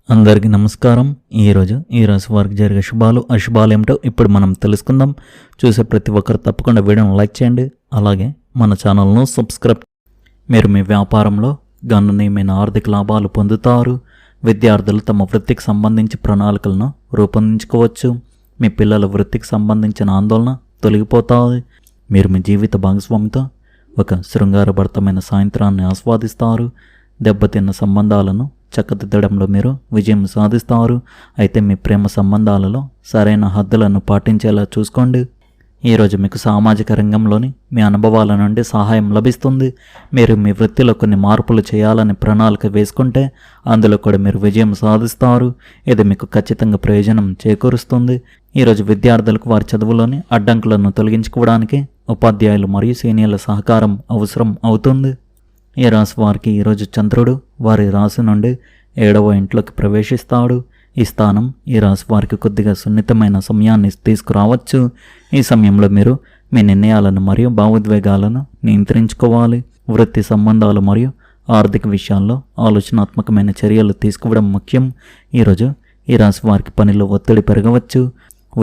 అందరికీ నమస్కారం. ఈరోజు ఈ రాశి వారికి జరిగే శుభాలు అశుభాలు ఏమిటో ఇప్పుడు మనం తెలుసుకుందాం. చూసే ప్రతి ఒక్కరు తప్పకుండా వీడియోను లైక్ చేయండి, అలాగే మన ఛానల్ను సబ్స్క్రైబ్. మీరు మీ వ్యాపారంలో గణనీయమైన ఆర్థిక లాభాలు పొందుతారు. విద్యార్థులు తమ వృత్తికి సంబంధించి ప్రణాళికలను రూపొందించుకోవచ్చు. మీ పిల్లల వృత్తికి సంబంధించిన ఆందోళన తొలగిపోతాయి. మీరు మీ జీవిత భాగస్వామితో ఒక శృంగారభరితమైన సాయంత్రాన్ని ఆస్వాదిస్తారు. దెబ్బతిన్న సంబంధాలను చక్కదిద్దడంలో మీరు విజయం సాధిస్తారు. అయితే మీ ప్రేమ సంబంధాలలో సరైన హద్దులను పాటించేలా చూసుకోండి. ఈరోజు మీకు సామాజిక రంగంలోని మీ అనుభవాల నుండి సహాయం లభిస్తుంది. మీరు మీ వృత్తిలో కొన్ని మార్పులు చేయాలని ప్రణాళిక వేసుకుంటే అందులో కూడా మీరు విజయం సాధిస్తారు. ఇది మీకు ఖచ్చితంగా ప్రయోజనం చేకూరుస్తుంది. ఈరోజు విద్యార్థులకు వారి చదువులోని అడ్డంకులను తొలగించుకోవడానికి ఉపాధ్యాయులు మరియు సీనియర్ల సహకారం అవసరం అవుతుంది. ఈ రాశి వారికి ఈరోజు చంద్రుడు వారి రాశి నుండి 7వ ఇంట్లోకి ప్రవేశిస్తాడు. ఈ స్థానం ఈ రాశి వారికి కొద్దిగా సున్నితమైన సమయాన్ని తీసుకురావచ్చు. ఈ సమయంలో మీరు మీ నిర్ణయాలను మరియు భావోద్వేగాలను నియంత్రించుకోవాలి. వృత్తి సంబంధాలు మరియు ఆర్థిక విషయాల్లో ఆలోచనాత్మకమైన చర్యలు తీసుకోవడం ముఖ్యం. ఈరోజు ఈ రాశి వారికి పనిలో ఒత్తిడి పెరగవచ్చు.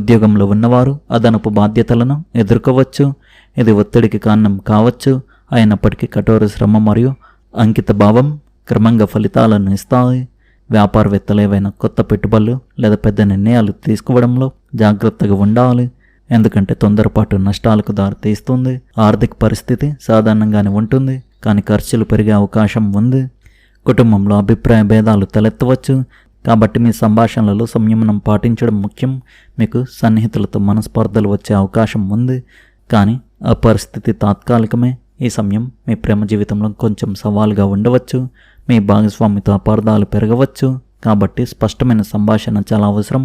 ఉద్యోగంలో ఉన్నవారు అదనపు బాధ్యతలను ఎదుర్కోవచ్చు. ఇది ఒత్తిడికి కారణం కావచ్చు. అయినప్పటికీ కఠోర శ్రమ మరియు అంకిత భావం క్రమంగా ఫలితాలను ఇస్తాయి. వ్యాపారవేత్తలు ఏవైనా కొత్త పెట్టుబడులు లేదా పెద్ద నిర్ణయాలు తీసుకోవడంలో జాగ్రత్తగా ఉండాలి, ఎందుకంటే తొందరపాటు నష్టాలకు దారితీస్తుంది. ఆర్థిక పరిస్థితి సాధారణంగానే ఉంటుంది, కానీ ఖర్చులు పెరిగే అవకాశం ఉంది. కుటుంబంలో అభిప్రాయ భేదాలు తలెత్తవచ్చు, కాబట్టి మీ సంభాషణలలో సంయమనం పాటించడం ముఖ్యం. మీకు సన్నిహితులతో మనస్పర్ధలు వచ్చే అవకాశం ఉంది, కానీ ఆ పరిస్థితి తాత్కాలికమే. ఈ సమయం మీ ప్రేమ జీవితంలో కొంచెం సవాలుగా ఉండవచ్చు. మీ భాగస్వామితో అపార్థాలు పెరగవచ్చు, కాబట్టి స్పష్టమైన సంభాషణ చాలా అవసరం.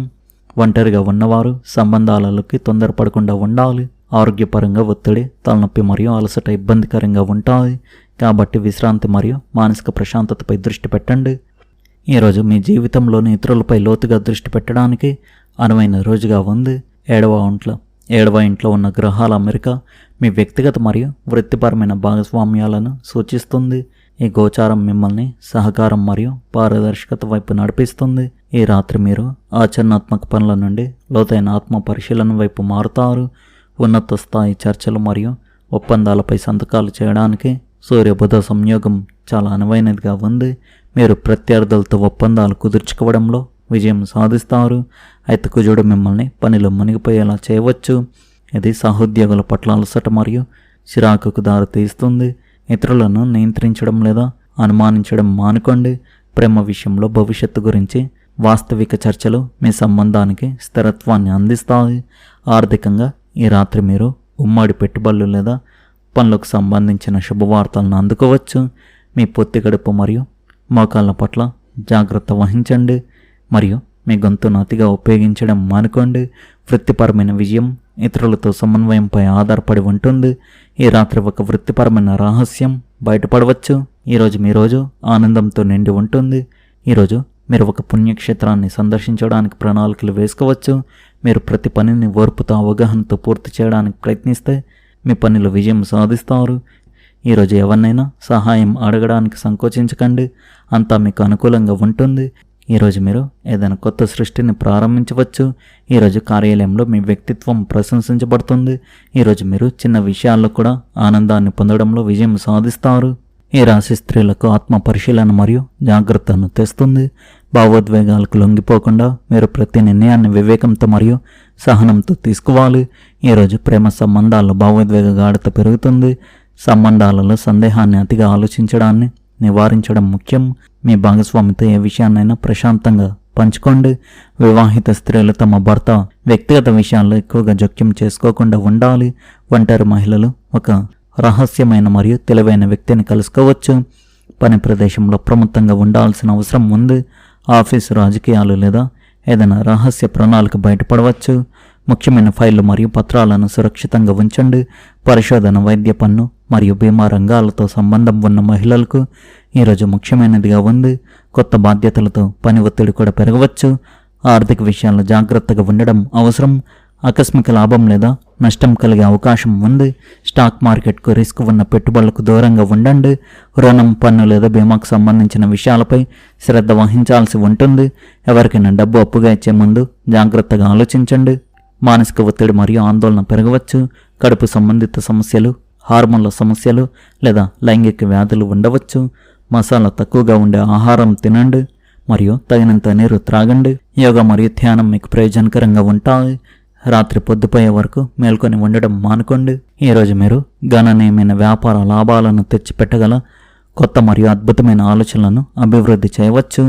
ఒంటరిగా ఉన్నవారు సంబంధాలలోకి తొందరపడకుండా ఉండాలి. ఆరోగ్యపరంగా ఒత్తిడి, తలనొప్పి మరియు అలసట ఇబ్బందికరంగా ఉంటాయి, కాబట్టి విశ్రాంతి మరియు మానసిక ప్రశాంతతపై దృష్టి పెట్టండి. ఈరోజు మీ జీవితంలోని ఇతరులపై లోతుగా దృష్టి పెట్టడానికి అనువైన రోజుగా ఉంది. 7వ ఇంట్లో ఉన్న గ్రహాల అమెరిక మీ వ్యక్తిగత మరియు వృత్తిపరమైన భాగస్వామ్యాలను సూచిస్తుంది. ఈ గోచారం మిమ్మల్ని సహకారం మరియు పారదర్శకత వైపు నడిపిస్తుంది. ఈ రాత్రి మీరు ఆచరణాత్మక పనుల నుండి లోతైన ఆత్మ పరిశీలన వైపు మారుతారు. ఉన్నత స్థాయి చర్చలు మరియు ఒప్పందాలపై సంతకాలు చేయడానికి సూర్యబుధ సంయోగం చాలా అనువైనదిగా ఉంది. మీరు ప్రత్యర్థులతో ఒప్పందాలు కుదుర్చుకోవడంలో విజయం సాధిస్తారు. అయితే కుజుడు మిమ్మల్ని పనిలో మునిగిపోయేలా చేయవచ్చు. ఇది సహోద్యోగుల పట్ల అలసట మరియు చిరాకుకు దారితీస్తుంది. ఇతరులను నియంత్రించడం లేదా అనుమానించడం మానుకోండి. ప్రేమ విషయంలో భవిష్యత్తు గురించి వాస్తవిక చర్చలు మీ సంబంధానికి స్థిరత్వాన్ని అందిస్తాయి. ఆర్థికంగా ఈ రాత్రి మీరు ఉమ్మడి పెట్టుబడులు లేదా పనులకు సంబంధించిన శుభవార్తలను అందుకోవచ్చు. మీ పొత్తి గడుపు మరియు మోకాళ్ళ పట్ల జాగ్రత్త వహించండి మరియు మీ గొంతును అతిగా ఉపయోగించడం మానుకోండి. వృత్తిపరమైన విజయం ఇతరులతో సమన్వయంపై ఆధారపడి ఉంటుంది. ఈ రాత్రి ఒక వృత్తిపరమైన రహస్యం బయటపడవచ్చు. ఈరోజు మీ రోజు ఆనందంతో నిండి ఉంటుంది. ఈరోజు మీరు ఒక పుణ్యక్షేత్రాన్ని సందర్శించడానికి ప్రణాళికలు వేసుకోవచ్చు. మీరు ప్రతి పనిని ఓర్పుతో అవగాహనతో పూర్తి చేయడానికి ప్రయత్నిస్తే మీ పనిలో విజయం సాధిస్తారు. ఈరోజు ఎవరినైనా సహాయం అడగడానికి సంకోచించకండి, అంతా మీకు అనుకూలంగా ఉంటుంది. ఈరోజు మీరు ఏదైనా కొత్త సృష్టిని ప్రారంభించవచ్చు. ఈరోజు కార్యాలయంలో మీ వ్యక్తిత్వం ప్రశంసించబడుతుంది. ఈరోజు మీరు చిన్న విషయాల్లో కూడా ఆనందాన్ని పొందడంలో విజయం సాధిస్తారు. ఈ రాశి స్త్రీలకు ఆత్మ పరిశీలన మరియు జాగ్రత్తను తెస్తుంది. భావోద్వేగాలకు లొంగిపోకుండా మీరు ప్రతి నిర్ణయాన్ని వివేకంతో మరియు సహనంతో తీసుకోవాలి. ఈరోజు ప్రేమ సంబంధాల్లో భావోద్వేగ గాఢత పెరుగుతుంది. సంబంధాలలో సందేహాన్ని అతిగా ఆలోచించడాన్ని నివారించడం ముఖ్యం. మీ భాగస్వామితో ఏ విషయాన్నైనా ప్రశాంతంగా పంచుకోండి. వివాహిత స్త్రీలు తమ భర్త వ్యక్తిగత విషయాల్లో ఎక్కువగా జోక్యం చేసుకోకుండా ఉండాలి. ఒంటరి మహిళలు ఒక రహస్యమైన మరియు తెలివైన వ్యక్తిని కలుసుకోవచ్చు. పని ప్రదేశంలో అప్రమత్తంగా ఉండాల్సిన అవసరం ఉంది. ఆఫీసు, రాజకీయాలు లేదా ఏదైనా రహస్య ప్రణాళిక బయటపడవచ్చు. ముఖ్యమైన ఫైళ్లు మరియు పత్రాలను సురక్షితంగా ఉంచండి. పరిశోధన, వైద్య పన్ను మరియు బీమా రంగాలతో సంబంధం ఉన్న మహిళలకు ఈరోజు ముఖ్యమైనదిగా ఉంది. కొత్త బాధ్యతలతో పని ఒత్తిడి కూడా పెరగవచ్చు. ఆర్థిక విషయాల్లో జాగ్రత్తగా ఉండడం అవసరం. ఆకస్మిక లాభం లేదా నష్టం కలిగే అవకాశం ఉంది. స్టాక్ మార్కెట్కు రిస్క్ ఉన్న పెట్టుబడులకు దూరంగా ఉండండి. రుణం, పన్ను లేదా బీమాకు సంబంధించిన విషయాలపై శ్రద్ధ వహించాల్సి ఉంటుంది. ఎవరికైనా డబ్బు అప్పుగా ఇచ్చే ముందు జాగ్రత్తగా ఆలోచించండి. మానసిక ఒత్తిడి మరియు ఆందోళన పెరగవచ్చు. కడుపు సంబంధిత సమస్యలు, హార్మోన్ల సమస్యలు లేదా లైంగిక వ్యాధులు ఉండవచ్చు. మసాలా తక్కువగా ఉండే ఆహారం తినండి మరియు తగినంత నీరు త్రాగండి. యోగా మరియు ధ్యానం మీకు ప్రయోజనకరంగా ఉంటాయి. రాత్రి పొద్దుపోయే వరకు మేల్కొని ఉండడం మానుకోండి. ఈరోజు మీరు గణనీయమైన వ్యాపార లాభాలను తెచ్చిపెట్టగల కొత్త మరియు అద్భుతమైన ఆలోచనలను అభివృద్ధి చేయవచ్చు.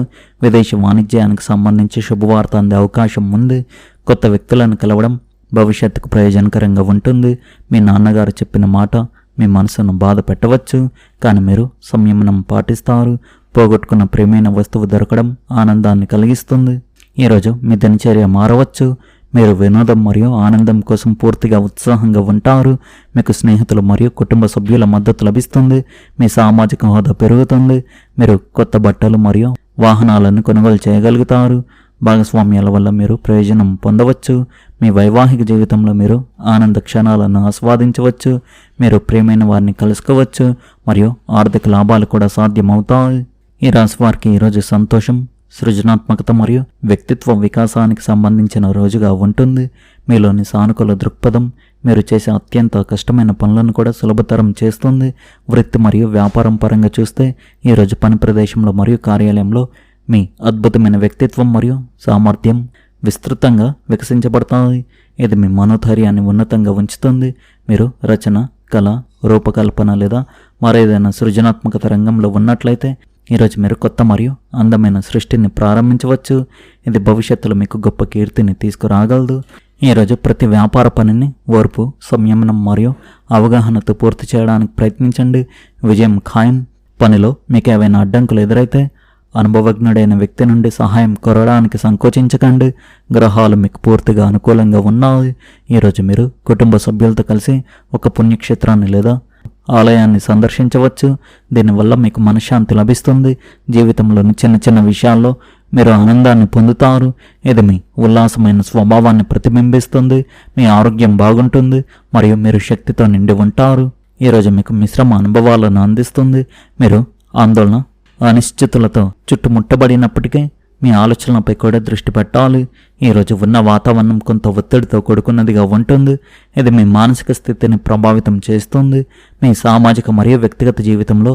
విదేశీ వాణిజ్యానికి సంబంధించి శుభవార్త అందే అవకాశం ఉంది. కొత్త వ్యక్తులను కలవడం భవిష్యత్తుకు ప్రయోజనకరంగా ఉంటుంది. మీ నాన్నగారు చెప్పిన మాట మీ మనసును బాధ పెట్టవచ్చు, కానీ మీరు సంయమనం పాటిస్తారు. పోగొట్టుకున్న ప్రియమైన వస్తువు దొరకడం ఆనందాన్ని కలిగిస్తుంది. ఈరోజు మీ దినచర్య మారవచ్చు. మీరు వినోదం మరియు ఆనందం కోసం పూర్తిగా ఉత్సాహంగా ఉంటారు. మీకు స్నేహితులు మరియు కుటుంబ సభ్యుల మద్దతు లభిస్తుంది. మీ సామాజిక హోదా పెరుగుతుంది. మీరు కొత్త బట్టలు మరియు వాహనాలను కొనుగోలు చేయగలుగుతారు. భాగస్వామ్యాల వల్ల మీరు ప్రయోజనం పొందవచ్చు. మీ వైవాహిక జీవితంలో మీరు ఆనంద క్షణాలను ఆస్వాదించవచ్చు. మీరు ప్రియమైన వారిని కలుసుకోవచ్చు మరియు ఆర్థిక లాభాలు కూడా సాధ్యమవుతాయి. ఈ రాశి వారికి ఈరోజు సంతోషం, సృజనాత్మకత మరియు వ్యక్తిత్వ వికాసానికి సంబంధించిన రోజుగా ఉంటుంది. మీలోని సానుకూల దృక్పథం మీరు చేసే అత్యంత కష్టమైన పనులను కూడా సులభతరం చేస్తుంది. వృత్తి మరియు వ్యాపారం పరంగా చూస్తే ఈరోజు పని ప్రదేశంలో మరియు కార్యాలయంలో మీ అద్భుతమైన వ్యక్తిత్వం మరియు సామర్థ్యం విస్తృతంగా వికసించబడతాయి. ఇది మీ మనోధైర్యాన్ని ఉన్నతంగా ఉంచుతుంది. మీరు రచన, కళ, రూపకల్పన లేదా మరేదైనా సృజనాత్మకత రంగంలో ఉన్నట్లయితే ఈరోజు మీరు కొత్త మరియు అందమైన సృష్టిని ప్రారంభించవచ్చు. ఇది భవిష్యత్తులో మీకు గొప్ప కీర్తిని తీసుకురాగలదు. ఈరోజు ప్రతి వ్యాపార పనిని ఓర్పు, సంయమనం మరియు అవగాహనతో పూర్తి చేయడానికి ప్రయత్నించండి. విజయం ఖాయం. పనిలో మీకు ఏవైనా అడ్డంకులు ఎదురైతే అనుభవజ్ఞుడైన వ్యక్తి నుండి సహాయం కోరడానికి సంకోచించకండి. గ్రహాలు మీకు పూర్తిగా అనుకూలంగా ఉన్నాయి. ఈరోజు మీరు కుటుంబ సభ్యులతో కలిసి ఒక పుణ్యక్షేత్రాన్ని లేదా ఆలయాన్ని సందర్శించవచ్చు. దీనివల్ల మీకు మనశ్శాంతి లభిస్తుంది. జీవితంలోని చిన్న చిన్న విషయాల్లో మీరు ఆనందాన్ని పొందుతారు. ఇది మీ ఉల్లాసమైన స్వభావాన్ని ప్రతిబింబిస్తుంది. మీ ఆరోగ్యం బాగుంటుంది మరియు మీరు శక్తితో నిండి ఉంటారు. ఈరోజు మీకు మిశ్రమ అనుభవాలను అందిస్తుంది. మీరు ఆందోళన, అనిశ్చితులతో చుట్టుముట్టబడినప్పటికీ మీ ఆలోచనలపై కూడా దృష్టి పెట్టాలి. ఈరోజు ఉన్న వాతావరణం కొంత ఒత్తిడితో కూడుకున్నదిగా ఉంటుంది. ఇది మీ మానసిక స్థితిని ప్రభావితం చేస్తుంది. మీ సామాజిక మరియు వ్యక్తిగత జీవితంలో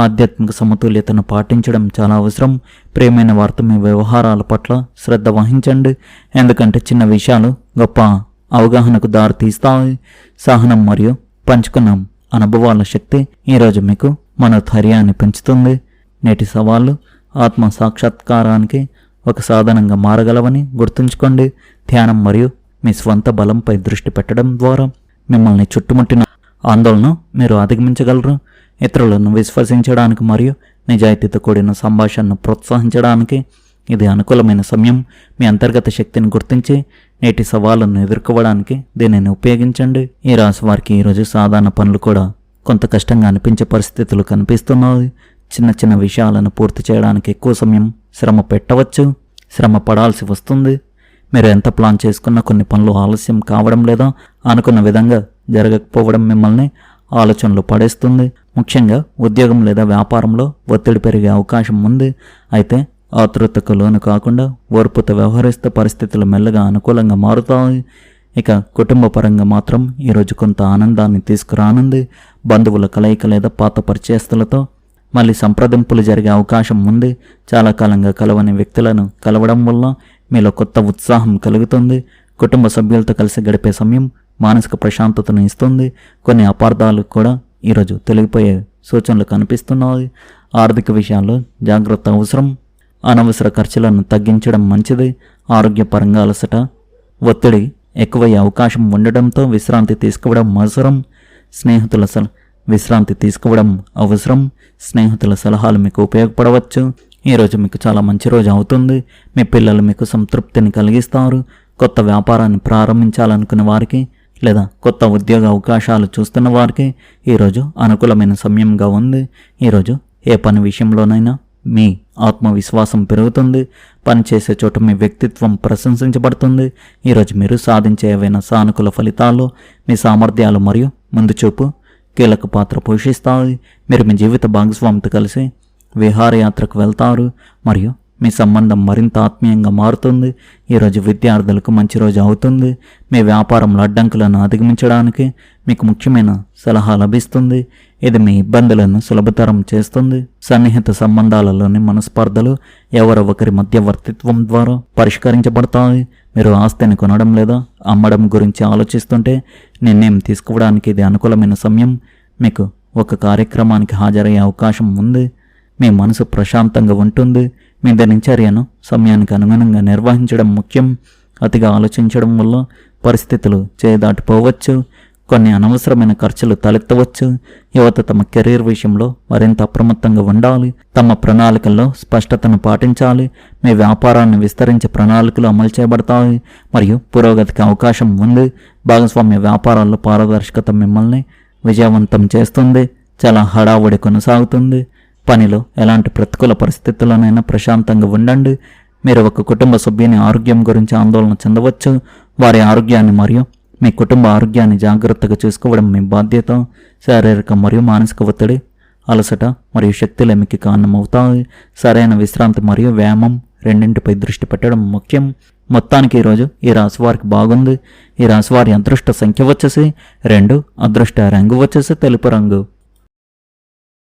ఆధ్యాత్మిక సమతుల్యతను పాటించడం చాలా అవసరం. ప్రియమైన వారితో మీ వ్యవహారాల పట్ల శ్రద్ధ వహించండి, ఎందుకంటే చిన్న విషయాలు గొప్ప అవగాహనకు దారి తీస్తాయి. సహనం మరియు పంచుకున్న అనుభవాల శక్తి ఈరోజు మీకు మనోధైర్యాన్ని పెంచుతుంది. నేటి సవాళ్ళు ఆత్మ సాక్షాత్కారానికి ఒక సాధనంగా మారగలవని గుర్తుంచుకోండి. ధ్యానం మరియు మీ స్వంత బలంపై దృష్టి పెట్టడం ద్వారా మిమ్మల్ని చుట్టుముట్టిన ఆందోళన మీరు అధిగమించగలరు. ఇతరులను విశ్వసించడానికి మరియు నిజాయితీతో కూడిన సంభాషణను ప్రోత్సహించడానికి ఇది అనుకూలమైన సమయం. మీ అంతర్గత శక్తిని గుర్తించి నేటి సవాళ్ళను ఎదుర్కోవడానికి దీనిని ఉపయోగించండి. ఈ రాశి వారికి ఈరోజు సాధారణ పనులు కూడా కొంత కష్టంగా అనిపించే పరిస్థితులు కనిపిస్తున్నాయి. చిన్న చిన్న విషయాలను పూర్తి చేయడానికి ఎక్కువ సమయం శ్రమ పెట్టవచ్చు, శ్రమ పడాల్సి వస్తుంది. మీరు ఎంత ప్లాన్ చేసుకున్నా కొన్ని పనులు ఆలస్యం కావడం లేదా అనుకున్న విధంగా జరగకపోవడం మిమ్మల్ని ఆలోచనలు పడేస్తుంది. ముఖ్యంగా ఉద్యోగం లేదా వ్యాపారంలో ఒత్తిడి పెరిగే అవకాశం ఉంది. అయితే ఆతృతకు లోను కాకుండా ఓర్పుతో వ్యవహరిస్తే పరిస్థితులు మెల్లగా అనుకూలంగా మారుతాయి. ఇక కుటుంబ పరంగా మాత్రం ఈరోజు కొంత ఆనందాన్ని తీసుకురానుంది. బంధువుల కలయిక లేదా పాత పరిచయస్తులతో మళ్ళీ సంప్రదింపులు జరిగే అవకాశం ఉంది. చాలా కాలంగా కలవని వ్యక్తులను కలవడం వల్ల మీలో కొత్త ఉత్సాహం కలుగుతుంది. కుటుంబ సభ్యులతో కలిసి గడిపే సమయం మానసిక ప్రశాంతతను ఇస్తుంది. కొన్ని అపార్థాలు కూడా ఈరోజు తొలగిపోయే సూచనలు కనిపిస్తున్నాయి. ఆర్థిక విషయాల్లో జాగ్రత్త అవసరం. అనవసర ఖర్చులను తగ్గించడం మంచిది. ఆరోగ్యపరంగా అలసట, ఒత్తిడి ఎక్కువయ్యే అవకాశం ఉండడంతో విశ్రాంతి తీసుకోవడం అవసరం. విశ్రాంతి తీసుకోవడం అవసరం. స్నేహితుల సలహాలు మీకు ఉపయోగపడవచ్చు. ఈరోజు మీకు చాలా మంచి రోజు అవుతుంది. మీ పిల్లలు మీకు సంతృప్తిని కలిగిస్తారు. కొత్త వ్యాపారాన్ని ప్రారంభించాలనుకున్న వారికి లేదా కొత్త ఉద్యోగ అవకాశాలు చూస్తున్న వారికి ఈరోజు అనుకూలమైన సమయంగా ఉంది. ఈరోజు ఏ పని విషయంలోనైనా మీ ఆత్మవిశ్వాసం పెరుగుతుంది. పనిచేసే చోట మీ వ్యక్తిత్వం ప్రశంసించబడుతుంది. ఈరోజు మీరు సాధించే ఏవైనా సానుకూల ఫలితాల్లో మీ సామర్థ్యాలు మరియు ముందు చూపు కీలక పాత్ర పోషిస్తాయి. మీరు మీ జీవిత భాగస్వామితో కలిసి విహారయాత్రకు వెళ్తారు మరియు మీ సంబంధం మరింత ఆత్మీయంగా మారుతుంది. ఈరోజు విద్యార్థులకు మంచి రోజు అవుతుంది. మీ వ్యాపారంలో అడ్డంకులను అధిగమించడానికి మీకు ముఖ్యమైన సలహా లభిస్తుంది. ఇది మీ ఇబ్బందులను సులభతరం చేస్తుంది. సన్నిహిత సంబంధాలలోని మనస్పర్ధలు ఎవరో ఒకరి మధ్యవర్తిత్వం ద్వారా పరిష్కరించబడతాయి. మీరు ఆస్తిని కొనడం లేదా అమ్మడం గురించి ఆలోచిస్తుంటే నిర్ణయం తీసుకోవడానికి ఇది అనుకూలమైన సమయం. మీకు ఒక కార్యక్రమానికి హాజరయ్యే అవకాశం ఉంది. మీ మనసు ప్రశాంతంగా ఉంటుంది. మీ దినచర్యను సమయానికి అనుగుణంగా నిర్వహించడం ముఖ్యం. అతిగా ఆలోచించడం వల్ల పరిస్థితులు చేదాటిపోవచ్చు. కొన్ని అనవసరమైన ఖర్చులు తలెత్తవచ్చు. యువత తమ కెరీర్ విషయంలో మరింత అప్రమత్తంగా ఉండాలి. తమ ప్రణాళికల్లో స్పష్టతను పాటించాలి. మీ వ్యాపారాన్ని విస్తరించే ప్రణాళికలు అమలు చేయబడతాయి మరియు పురోగతికి అవకాశం ఉంది. భాగస్వామ్య వ్యాపారాల్లో పారదర్శకత మిమ్మల్ని విజయవంతం చేస్తుంది. చాలా హడావుడి కొనసాగుతుంది. పనిలో ఎలాంటి ప్రతికూల పరిస్థితుల్లోనైనా ప్రశాంతంగా ఉండండి. మీరు ఒక కుటుంబ సభ్యుని ఆరోగ్యం గురించి ఆందోళన చెందవచ్చు. వారి ఆరోగ్యాన్ని మరియు మీ కుటుంబ ఆరోగ్యాన్ని జాగ్రత్తగా చూసుకోవడం మీ బాధ్యత. శారీరక మరియు మానసిక ఒత్తిడి, అలసట మరియు శక్తిలేమికి కారణమవుతాయి. సరైన విశ్రాంతి మరియు వ్యాయామం రెండింటిపై దృష్టి పెట్టడం ముఖ్యం. మొత్తానికి ఈరోజు ఈ రాశి వారికి బాగుంది. ఈ రాశి వారి అదృష్ట సంఖ్య వచ్చేసి 2, అదృష్ట రంగు వచ్చేసి తెలుపు రంగు.